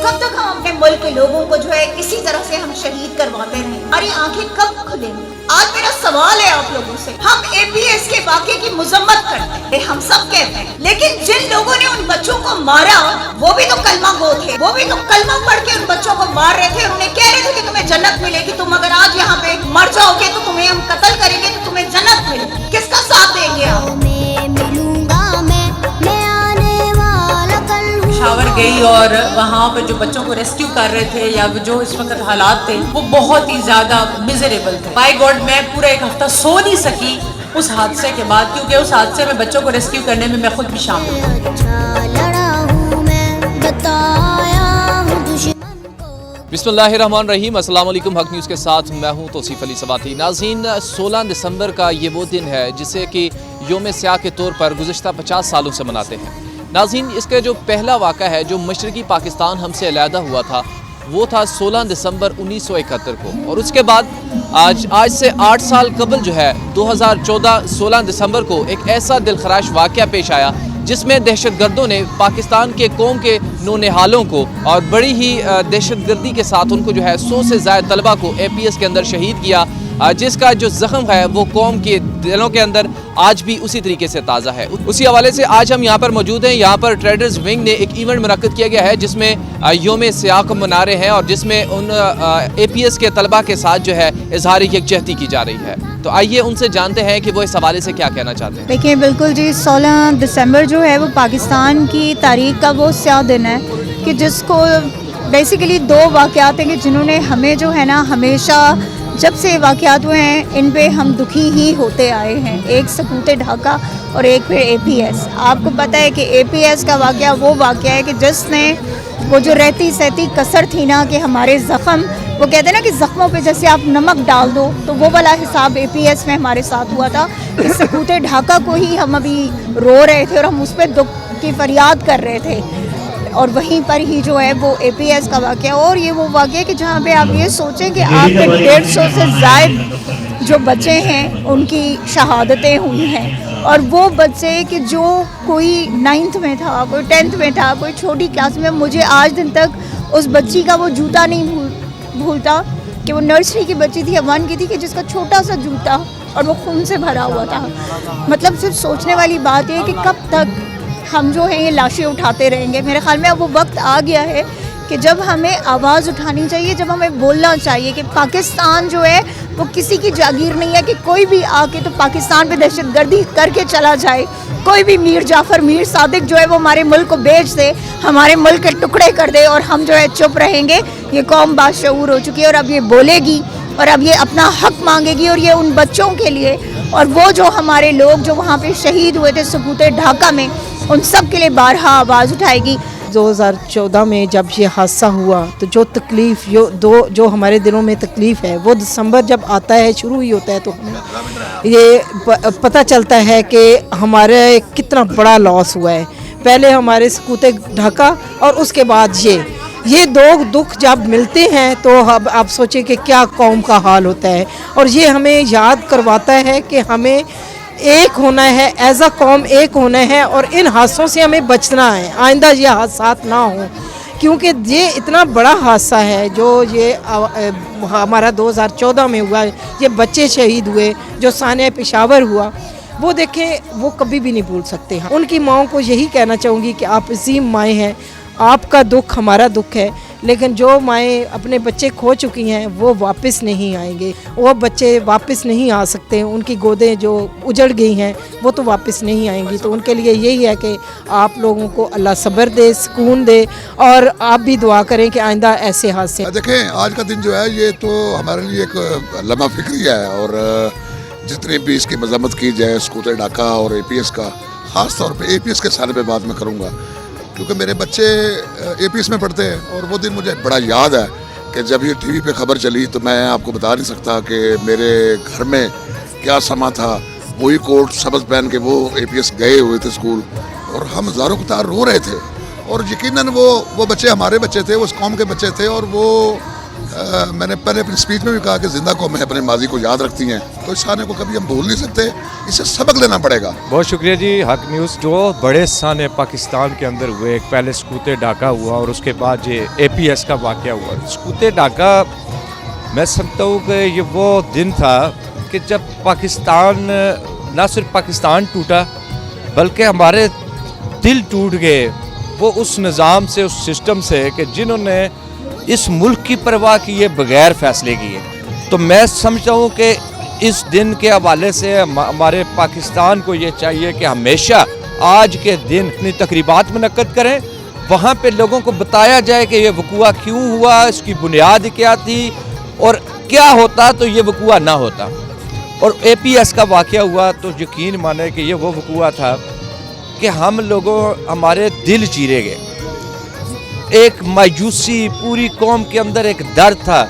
कब तक हम अपने मुल्क के लोगों को जो है इसी तरह से हम शहीद करवाते रहें? हमारी आंखें कब खुलेंगी? आज मेरा सवाल है आप लोगों से, हम APS के वाक़े की मजम्मत करते हैं, हम सब कहते हैं, लेकिन जिन लोगों ने उन बच्चों को मारा वो भी तो कलमा गो थे, वो भी तो कलमा पढ़ के उन बच्चों को मार रहे थे और उन्हें कह रहे थे कि तुम्हें जन्नत मिलेगी, तुम अगर आज यहाँ पे मर जाओगे तो तुम्हें हम कत्ल करेंगे तो तुम्हें जन्नत मिलेगी। किसका साथ देंगे आप? पेशावर गई और वहाँ पर जो बच्चों को रेस्क्यू कर रहे थे या जो इस वक्त हालात थे वो बहुत ही ज़्यादा मिजरेबल थे। बाय गॉड मैं पूरा एक हफ्ता सो नहीं सकी उस हादसे के बाद, क्योंकि उस हादसे में बच्चों को रेस्क्यू करने में मैं खुद भी शामिल हूँ। बिस्मिल्लाहिर्रहमानिर्रहीम, अस्सलाम वालेकुम। हक न्यूज़ के साथ मैं हूँ तौसीफ अली सवाती। नाज़रीन, 16 दिसंबर का ये वो दिन है जिसे कि योम स्याह के तौर पर गुज़िश्ता 50 सालों से मनाते हैं। नाज़रीन, इसका जो पहला वाक़ा है जो मशरक़ी पाकिस्तान हमसे अलहदा हुआ था वो था 16 दिसंबर 1971 को, और उसके बाद आज से 8 साल कबल जो है 2014 16 दिसंबर को एक ऐसा दिलखराश वाक़या पेश आया जिसमें दहशतगर्दों ने पाकिस्तान के कौम के नौनिहालों को और बड़ी ही दहशतगर्दी के साथ उनको जो है 100 से ज़्यादा तलबा को APS के अंदर शहीद किया, जिसका जो ज़ख्म है वो कौम के दिलों के अंदर आज भी उसी तरीके से ताज़ा है। उसी हवाले से आज हम यहाँ पर मौजूद हैं। यहाँ पर ट्रेडर्स विंग ने एक इवेंट मुनक्किद किया गया है जिसमें योम स्याह को मना रहे हैं और जिसमें उन APS के तलबा के साथ जो है इजहार यकजहती की जा रही है। तो आइए उनसे जानते हैं कि वो इस हवाले से क्या कहना चाहते हैं। देखिए, बिल्कुल जी, 16 दिसंबर जो है वो पाकिस्तान की तारीख का वो स्याह दिन है कि जिसको बेसिकली दो वाक़यात हैं कि जिन्होंने हमें जो है ना हमेशा जब से वाक़यात हुए हैं इन पे हम दुखी ही होते आए हैं। एक सकूत ढाका और एक फिर APS। आपको पता है कि APS का वाक़या वो वाक़या है कि जिसने वो जो रहती सहती कसर थी ना कि हमारे ज़ख़म, वो कहते हैं ना कि ज़ख्मों पे जैसे आप नमक डाल दो, तो वो वाला हिसाब APS में हमारे साथ हुआ था। इस सकूत ढाका को ही हम अभी रो रहे थे और हम उस पर दुख की फरियाद कर रहे थे, और वहीं पर ही जो है वो APS का वाक़या। और ये वो वाक़या कि जहाँ पे आप ये सोचें कि आपके 150 से ज़ायद जो बच्चे हैं उनकी शहादतें हुई हैं, और वो बच्चे कि जो कोई 9th में था, कोई 10th में था, कोई छोटी क्लास में, मुझे आज दिन तक उस बच्ची का वो जूता नहीं भूलता कि वो नर्सरी की बच्ची थी, 1 की थी, कि जिसका छोटा सा जूता और वो खून से भरा हुआ था। मतलब सिर्फ सोचने वाली बात है कि कब तक हम जो है ये लाशें उठाते रहेंगे। मेरे ख़्याल में अब वो वक्त आ गया है कि जब हमें आवाज़ उठानी चाहिए, जब हमें बोलना चाहिए कि पाकिस्तान जो है वो किसी की जागीर नहीं है कि कोई भी आके तो पाकिस्तान पे दहशतगर्दी करके चला जाए। कोई भी मीर जाफ़र, मीर सादिक जो है वो हमारे मुल्क को बेच दे, हमारे मुल्क के टुकड़े कर दे, और हम जो है चुप रहेंगे। ये कौम बाशऊर हो चुकी है और अब ये बोलेगी और अब ये अपना हक मांगेगी, और ये उन बच्चों के लिए और वो जो हमारे लोग जो वहाँ पे शहीद हुए थे सकूत ढाका में, उन सब के लिए बारहा आवाज़ उठाएगी। 2014 में जब ये हादसा हुआ तो जो तकलीफ़ जो हमारे दिलों में तकलीफ़ है वो दिसंबर जब आता है शुरू ही होता है तो हमें ये पता चलता है कि हमारे कितना बड़ा लॉस हुआ है। पहले हमारे सकूत ढाका और उसके बाद ये दो दुख जब मिलते हैं तो अब आप सोचें कि क्या कौम का हाल होता है, और ये हमें याद करवाता है कि हमें एक होना है, एज अ कौम एक होना है, और इन हादसों से हमें बचना है, आइंदा ये हादसात ना हो, क्योंकि ये इतना बड़ा हादसा है जो ये हमारा 2014 में हुआ। ये बच्चे शहीद हुए, जो सानिया पेशावर हुआ, वो देखें वो कभी भी नहीं भूल सकते हैं। उनकी माओं को यही कहना चाहूँगी कि आप अजीम माएँ हैं, आपका दुख हमारा दुख है, लेकिन जो माएँ अपने बच्चे खो चुकी हैं वो वापस नहीं आएंगे, वो बच्चे वापस नहीं आ सकते, उनकी गोदें जो उजड़ गई हैं वो तो वापस नहीं आएंगी। तो उनके लिए यही है कि आप लोगों को अल्लाह सब्र दे, सुकून दे, और आप भी दुआ करें कि आइंदा ऐसे हादसे। देखें, आज का दिन जो है ये तो हमारे लिए एक लम्हा फिक्री है, और जितनी भी इसकी मजम्मत की जाए सकूत ढाका और APS का, ख़ास तौर पे APS के सारे पे बात मैं करूँगा क्योंकि मेरे बच्चे APS में पढ़ते हैं, और वो दिन मुझे बड़ा याद है कि जब ये TV पे खबर चली तो मैं आपको बता नहीं सकता कि मेरे घर में क्या समा था। वही कोट सब्ज़ पहन के वो APS गए हुए थे स्कूल, और हम हज़ारों कतार रो रहे थे, और यकीनन वो बच्चे हमारे बच्चे थे, उस कौम के बच्चे थे, और वो میں نے پہلے اپنی اسپیچ میں بھی کہا کہ زندہ قومیں اپنے ماضی کو یاد رکھتی ہیں، تو اس سانے کو کبھی ہم بھول نہیں سکتے، اسے سبق لینا پڑے گا. بہت شکریہ جی. حق نیوز جو بڑے سانے پاکستان کے اندر ہوئے، ایک پہلے سکوت ڈھاکہ ہوا اور اس کے بعد یہ APS کا واقعہ ہوا. سکوت ڈھاکہ میں سمجھتا ہوں کہ یہ وہ دن تھا کہ جب پاکستان، نہ صرف پاکستان ٹوٹا بلکہ ہمارے دل ٹوٹ گئے وہ اس نظام سے، اس سسٹم سے کہ جنہوں نے اس ملک کی پرواہ کیے بغیر فیصلے کیے. تو میں سمجھتا ہوں کہ اس دن کے حوالے سے ہمارے پاکستان کو یہ چاہیے کہ ہمیشہ آج کے دن اپنی تقریبات منعقد کریں، وہاں پہ لوگوں کو بتایا جائے کہ یہ وقوعہ کیوں ہوا، اس کی بنیاد کیا تھی، اور کیا ہوتا تو یہ وقوعہ نہ ہوتا. اور APS کا واقعہ ہوا تو یقین مانے کہ یہ وہ وقوعہ تھا کہ ہم لوگوں، ہمارے دل چیرے گئے. ایک مایوسی پوری قوم کے اندر، ایک درد تھا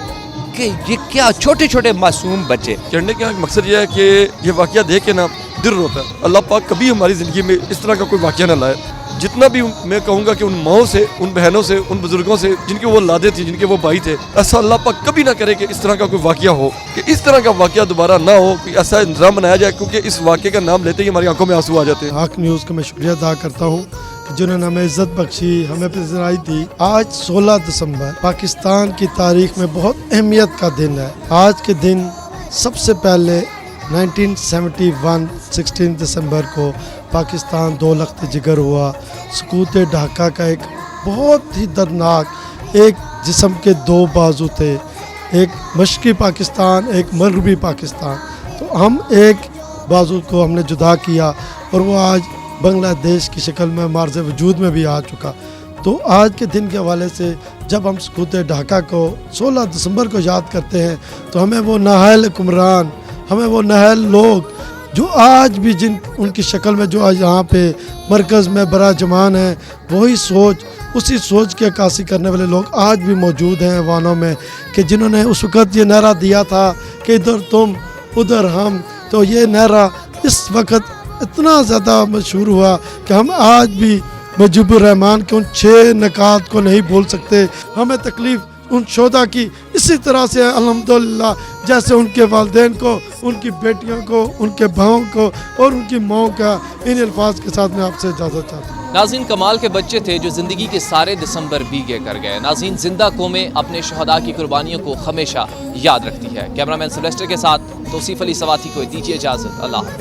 کہ یہ کیا چھوٹے چھوٹے معصوم بچے. چڑھنے کا مقصد یہ ہے کہ یہ واقعہ دیکھ کے نا دل روتا ہے. اللہ پاک کبھی ہماری زندگی میں اس طرح کا کوئی واقعہ نہ لائے. جتنا بھی میں کہوں گا کہ ان ماؤں سے، ان بہنوں سے، ان بزرگوں سے جن کے وہ اولادیں تھیں، جن کے وہ بھائی تھے، ایسا اللہ پاک کبھی نہ کرے کہ اس طرح کا کوئی واقعہ ہو، کہ اس طرح کا واقعہ دوبارہ نہ ہو، کہ ایسا انتظام بنایا جائے. کیونکہ اس واقعے کا نام لیتے ہی ہماری آنکھوں میں آنسو آ جاتے ہیں. حق نیوز کا میں شکریہ ادا کرتا ہوں جنہوں نے ہمیں عزت بخشی، ہمیں پذیرائی دی. آج 16 دسمبر پاکستان کی تاریخ میں بہت اہمیت کا دن ہے. آج کے دن سب سے پہلے 1971 16 دسمبر کو پاکستان دو لخت جگر ہوا. سکوت ڈھاکہ کا ایک بہت ہی دردناک، ایک جسم کے دو بازو تھے، ایک مشرقی پاکستان، ایک مغربی پاکستان. تو ہم ایک بازو کو ہم نے جدا کیا اور وہ آج بنگلہ دیش کی شکل میں معرض وجود میں بھی آ چکا. تو آج کے دن کے حوالے سے جب ہم سکوت ڈھاکہ کو 16 دسمبر کو یاد کرتے ہیں تو ہمیں وہ نااہل حکمران، ہمیں وہ نااہل لوگ جو آج بھی ان کی شکل میں جو آج یہاں پہ مرکز میں براجمان ہیں، وہی سوچ، اسی سوچ کی عکاسی کرنے والے لوگ آج بھی موجود ہیں ایوانوں میں، کہ جنہوں نے اس وقت یہ نعرہ دیا تھا کہ ادھر تم ادھر ہم. تو یہ نعرہ اس وقت اتنا زیادہ مشہور ہوا کہ ہم آج بھی مجیب الرحمان کے ان 6 نکات کو نہیں بھول سکتے. ہمیں تکلیف ان شہداء کی اسی طرح سے الحمدللہ جیسے ان کے والدین کو، ان کی بیٹیوں کو، ان کے بھاؤں کو اور ان کی ماؤں کا. ان الفاظ کے ساتھ میں آپ سے اجازت چاہتا ہوں. ناظرین، کمال کے بچے تھے جو زندگی کے سارے دسمبر بیگے کر گئے. ناظرین، زندہ قومیں اپنے شہداء کی قربانیوں کو ہمیشہ یاد رکھتی ہے. کیمرہ مین سلویسٹر کے ساتھ توصیف علی سواتی کو دیجیے اجازت. اللہ حافظ.